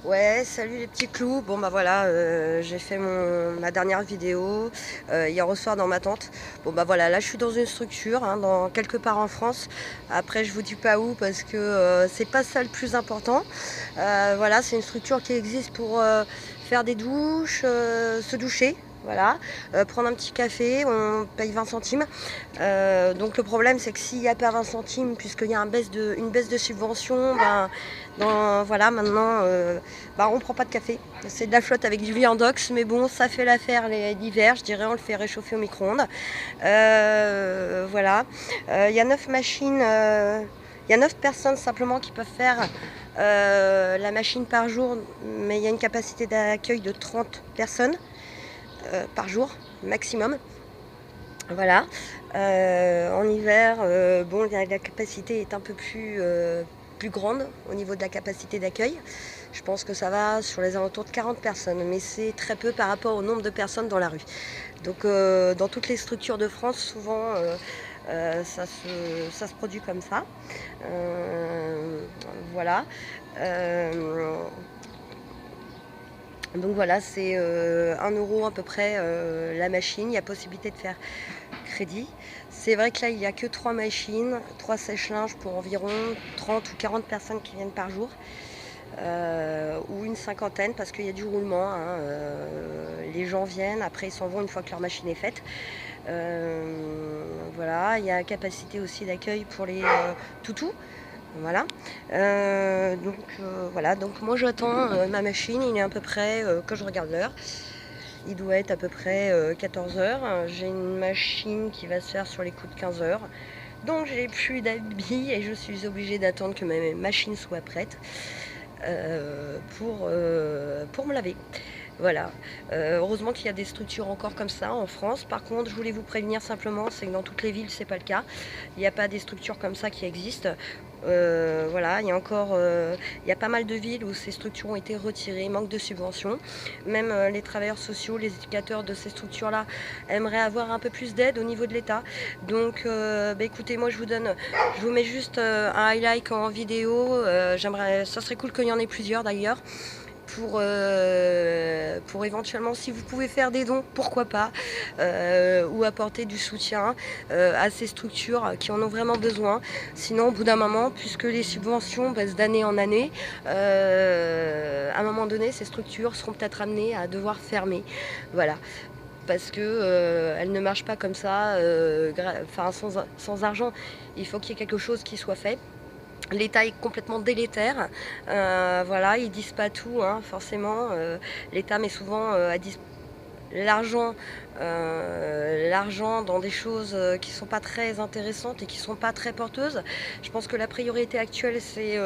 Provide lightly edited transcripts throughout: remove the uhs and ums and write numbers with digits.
Ouais, salut les petits clous. Bon bah voilà, j'ai fait ma dernière vidéo hier au soir dans ma tente. Bon bah voilà, là je suis dans une structure, hein, dans quelque part en France. Après je vous dis pas où parce que c'est pas ça le plus important. Voilà, c'est une structure qui existe pour faire des douches, se doucher. Voilà, prendre un petit café, on paye 20 centimes. Donc le problème c'est que s'il n'y a pas 20 centimes, puisqu'il y a une baisse de subvention, ben, voilà, maintenant on ne prend pas de café. C'est de la flotte avec du viandox, mais bon, ça fait l'affaire l'hiver, je dirais, on le fait réchauffer au micro-ondes. Voilà, il y a 9 machines, il y a 9 personnes simplement qui peuvent faire la machine par jour, mais il y a une capacité d'accueil de 30 personnes par jour maximum. Voilà. En hiver, bon, la capacité est un peu plus grande au niveau de la capacité d'accueil. Je pense que ça va sur les alentours de 40 personnes, mais c'est très peu par rapport au nombre de personnes dans la rue. Donc dans toutes les structures de France, souvent ça se produit comme ça. Voilà. Euh, donc voilà, c'est 1 € à peu près la machine. Il y a possibilité de faire crédit. C'est vrai que là, il n'y a que 3 machines, 3 sèche-linges pour environ 30 ou 40 personnes qui viennent par jour. Ou une cinquantaine parce qu'il y a du roulement, hein, les gens viennent, après ils s'en vont une fois que leur machine est faite. Voilà, il y a capacité aussi d'accueil pour les toutous. Voilà. Voilà, donc moi j'attends ma machine, il est à peu près, que je regarde l'heure, il doit être à peu près 14 heures. J'ai une machine qui va se faire sur les coups de 15 heures. Donc j'ai plus d'habits et je suis obligée d'attendre que ma machine soit prête pour me laver. Voilà. Heureusement qu'il y a des structures encore comme ça en France. Par contre, je voulais vous prévenir simplement, c'est que dans toutes les villes, c'est pas le cas. Il n'y a pas des structures comme ça qui existent. Voilà, il y a pas mal de villes où ces structures ont été retirées, manque de subventions. Même les travailleurs sociaux, les éducateurs de ces structures-là aimeraient avoir un peu plus d'aide au niveau de l'État. Donc, écoutez, moi je vous mets juste un highlight en vidéo. Ça serait cool qu'il y en ait plusieurs d'ailleurs pour éventuellement, si vous pouvez faire des dons, pourquoi pas, ou apporter du soutien à ces structures qui en ont vraiment besoin. Sinon, au bout d'un moment, puisque les subventions baissent d'année en année, à un moment donné, ces structures seront peut-être amenées à devoir fermer. Voilà. Parce que elles ne marchent pas comme ça, sans argent. Il faut qu'il y ait quelque chose qui soit fait. L'État est complètement délétère. Voilà, ils disent pas tout, hein, forcément. L'État met souvent l'argent, l'argent dans des choses qui sont pas très intéressantes et qui sont pas très porteuses. Je pense que la priorité actuelle, c'est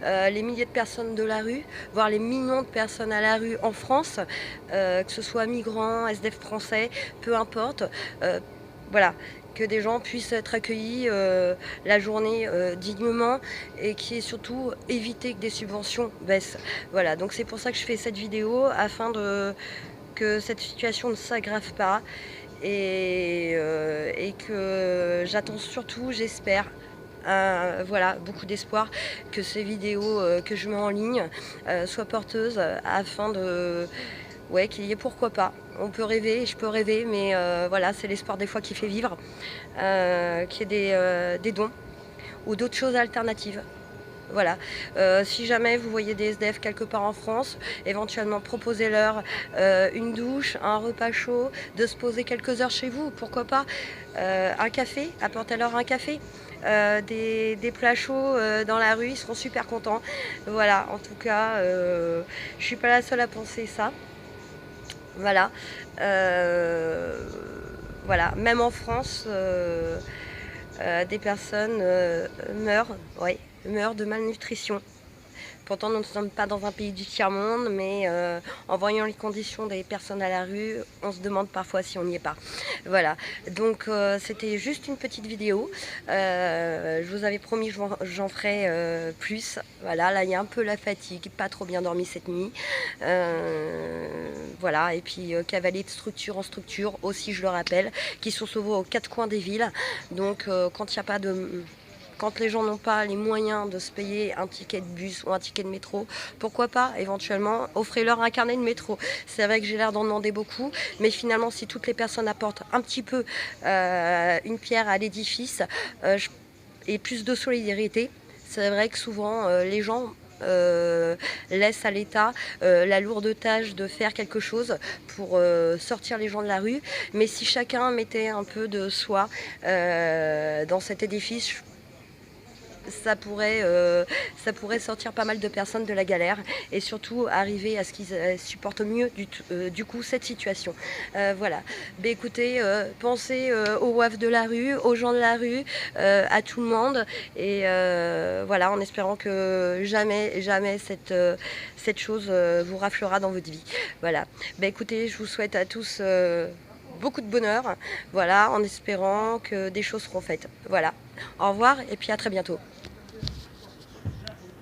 les milliers de personnes de la rue, voire les millions de personnes à la rue en France, que ce soit migrants, SDF français, peu importe. Voilà, que des gens puissent être accueillis la journée dignement et qui est surtout éviter que des subventions baissent. Voilà, donc c'est pour ça que je fais cette vidéo afin que cette situation ne s'aggrave pas et que j'attends surtout, j'espère, voilà, beaucoup d'espoir que ces vidéos que je mets en ligne soient porteuses afin de, ouais, qu'il y ait pourquoi pas. On peut rêver, je peux rêver, mais voilà, c'est l'espoir des fois qui fait vivre, qu'il y ait des dons ou d'autres choses alternatives. Voilà. Si jamais vous voyez des SDF quelque part en France, éventuellement proposez-leur une douche, un repas chaud, de se poser quelques heures chez vous, pourquoi pas. Un café, apportez-leur un café. Des plats chauds dans la rue, ils seront super contents. Voilà, en tout cas, je suis pas la seule à penser ça. Voilà. Euh, voilà. Même en France, des personnes ouais, meurent de malnutrition. Pourtant, nous ne sommes pas dans un pays du tiers-monde, mais en voyant les conditions des personnes à la rue, on se demande parfois si on n'y est pas. Voilà, donc c'était juste une petite vidéo. Je vous avais promis que j'en ferai plus. Voilà, là il y a un peu la fatigue, pas trop bien dormi cette nuit. Voilà, et puis cavalier de structure en structure, aussi je le rappelle, qui sont souvent aux 4 coins des villes. Donc quand il n'y a pas de quand les gens n'ont pas les moyens de se payer un ticket de bus ou un ticket de métro, pourquoi pas éventuellement offrez-leur un carnet de métro. C'est vrai que j'ai l'air d'en demander beaucoup, mais finalement si toutes les personnes apportent un petit peu une pierre à l'édifice et plus de solidarité, c'est vrai que souvent les gens laissent à l'État la lourde tâche de faire quelque chose pour sortir les gens de la rue. Mais si chacun mettait un peu de soi dans cet édifice, ça pourrait sortir pas mal de personnes de la galère et surtout arriver à ce qu'ils supportent mieux du coup cette situation. Voilà. Ben, écoutez, pensez aux WAF de la rue, aux gens de la rue, à tout le monde et voilà, en espérant que jamais cette chose vous raflera dans votre vie. Voilà. Ben, écoutez, je vous souhaite à tous beaucoup de bonheur, voilà, en espérant que des choses seront faites. Voilà. Au revoir et puis à très bientôt.